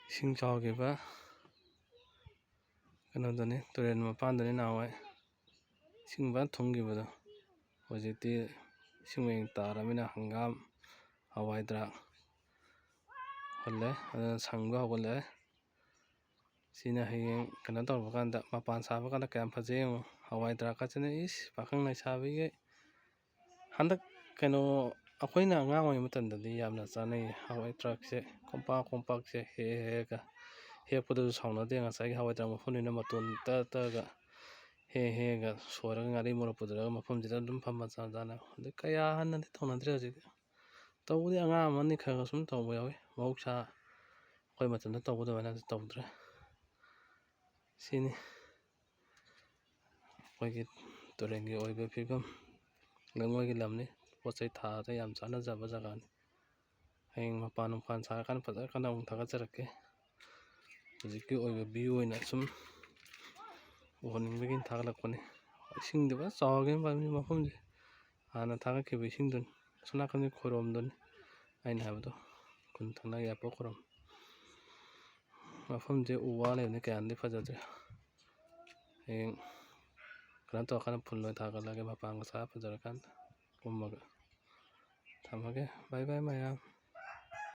ꯏꯁꯤꯡ ꯆꯥꯎꯈꯤꯕ ꯀꯩꯅꯣꯗꯅꯤ, ꯇꯨꯔꯦꯟ ꯃꯄꯥꯟꯗꯅꯤ ꯅꯍꯥꯟꯋꯥꯏ ꯏꯁꯤꯡ ꯐꯖꯅ ꯊꯨꯝꯈꯤꯕꯗꯣ꯫ ꯍꯧꯖꯤꯛꯇꯤ ꯏꯁꯤꯡ ꯃꯌꯦꯡ ꯇꯥꯔꯕꯅꯤꯅ ꯍꯪꯒꯥꯝ, ꯍꯋꯥꯏꯗ꯭ꯔꯥꯛ ꯍꯨꯜꯂꯦ, ꯑꯗꯨꯅ ꯁꯪꯕ ꯍꯧꯒꯠꯂꯛꯑꯦ꯫ ꯁꯤꯅ ꯍꯌꯦꯡ ꯀꯩꯅꯣ ꯇꯧꯔꯛꯄ ꯀꯥꯟꯗ, ꯃꯄꯥꯟ ꯁꯥꯕ ꯀꯥꯟꯗ ꯀꯌꯥꯝ ꯐꯖꯩ ꯌꯦꯡꯉꯣ꯫ ꯍꯋꯥꯏꯗ꯭ꯔꯥꯛꯀꯁꯤꯅ ꯄꯥꯈꯪ ꯂꯩꯁꯥꯕꯤꯒꯩ ꯍꯟꯗꯛ ꯀꯩꯅꯣ ꯑꯩꯈꯣꯏꯅ ꯑꯉꯥꯡ ꯑꯣꯏꯔꯤ ꯃꯇꯝꯗꯗꯤ ꯌꯥꯝꯅ ꯆꯥꯅꯩ ꯍꯋꯥꯏꯗ꯭ꯔꯥꯛꯁꯦ꯫ ꯀꯣꯝꯄꯥꯛꯁꯦ ꯍꯦꯛꯑꯒ ꯍꯦꯛꯄꯗꯁꯨ ꯁꯥꯎꯅꯗꯦ, ꯉꯁꯥꯏꯒꯤ ꯍꯋꯥꯏꯗ꯭ꯔꯥꯛ ꯃꯐꯝꯅꯤꯅ ꯃꯇꯣꯟ ꯇꯛꯑꯒ ꯍꯦꯛꯑꯒ ꯁꯣꯏꯔꯒ ꯉꯥꯔꯤ ꯃꯣꯔꯣꯛ ꯄꯨꯗꯔꯒ ꯃꯐꯝꯁꯤꯗ ꯑꯗꯨꯝ ꯐꯝꯃ ꯆꯥꯅꯩ꯫ ꯑꯗꯩ ꯀꯌꯥ ꯍꯟꯅꯗꯤ ꯇꯧꯅꯗ꯭ꯔꯦ ꯍꯧꯖꯤꯛꯇꯤ꯫ ꯇꯧꯕꯗꯤ ꯑꯉꯥꯡ ꯑꯃꯅꯤ ꯈꯔ ꯁꯨꯝ ꯇꯧꯕ ꯌꯥꯎꯏ, ꯃꯍꯧꯁꯥ ꯑꯩꯈꯣꯏ ꯃꯇꯝꯗ ꯇꯧꯕ ꯑꯗꯨꯃꯥꯏꯅꯗꯤ ꯇꯧꯗ꯭ꯔꯦ꯫ ꯁꯤꯅꯤ ꯑꯩꯈꯣꯏꯒꯤ ꯇꯨꯔꯦꯟꯒꯤ ꯑꯣꯏꯕ ꯐꯤꯕꯝ꯫ ꯂꯩꯉꯣꯏꯒꯤ ꯂꯝꯅꯤ, ꯄꯣꯠ ꯆꯩ ꯊꯥꯕꯗ ꯌꯥꯝ ꯆꯥꯟꯅꯖꯕ ꯖꯒꯥꯅꯤ꯫ ꯍꯌꯦꯡ ꯃꯄꯥꯟ ꯅꯨꯡꯄꯥꯟ ꯁꯥꯔꯀꯥꯟꯗ ꯐꯖꯔꯀꯥꯟꯗ ꯑꯃꯨꯛ ꯊꯥꯒꯠꯆꯔꯛꯀꯦ꯫ ꯍꯧꯖꯤꯛꯀꯤ ꯑꯣꯏꯕ ꯚ꯭ꯌꯨ ꯑꯣꯏꯅ ꯁꯨꯝ ꯎꯍꯟꯅꯤꯡꯕꯒꯤ ꯊꯥꯒꯠꯂꯛꯄꯅꯤ꯫ ꯏꯁꯤꯡꯗꯤ ꯐꯖꯅ ꯆꯥꯎꯈꯤꯕ ꯃꯐꯝꯁꯦ, ꯍꯥꯟꯅ ꯊꯥꯒꯠꯈꯤꯕ ꯏꯁꯤꯡꯗꯨꯅꯤ꯫ ꯑꯁꯣꯝ ꯅꯥꯀꯟꯒꯤ ꯈꯣꯏꯔꯣꯝꯗꯨꯅꯤ ꯑꯩꯅ ꯍꯥꯏꯕꯗꯣ, ꯈꯨꯟ ꯊꯪꯅ ꯌꯥꯏꯔꯤꯄꯣꯛ ꯈꯣꯏꯔꯣꯝ꯫ ꯃꯐꯝꯁꯦ ꯎ ꯋꯥ ꯂꯩꯕꯅꯤ ꯀꯌꯥꯅꯗꯤ ꯐꯖꯗ꯭ꯔꯦ꯫ ꯍꯌꯦꯡ ꯀꯩꯅꯣ ꯇꯧꯔꯀꯥꯟꯗ ꯐꯨꯜ ꯑꯣꯏꯅ ꯊꯥꯒꯠꯂꯒꯦ, ꯃꯄꯥꯟꯒ ꯁꯥꯔ ꯐꯖꯔꯀꯥꯟꯗ ꯀꯨꯝꯃꯒ꯫ ꯊꯝꯃꯒꯦ, ꯕꯥꯏ ꯕꯥꯏ ꯃꯌꯥꯝ꯫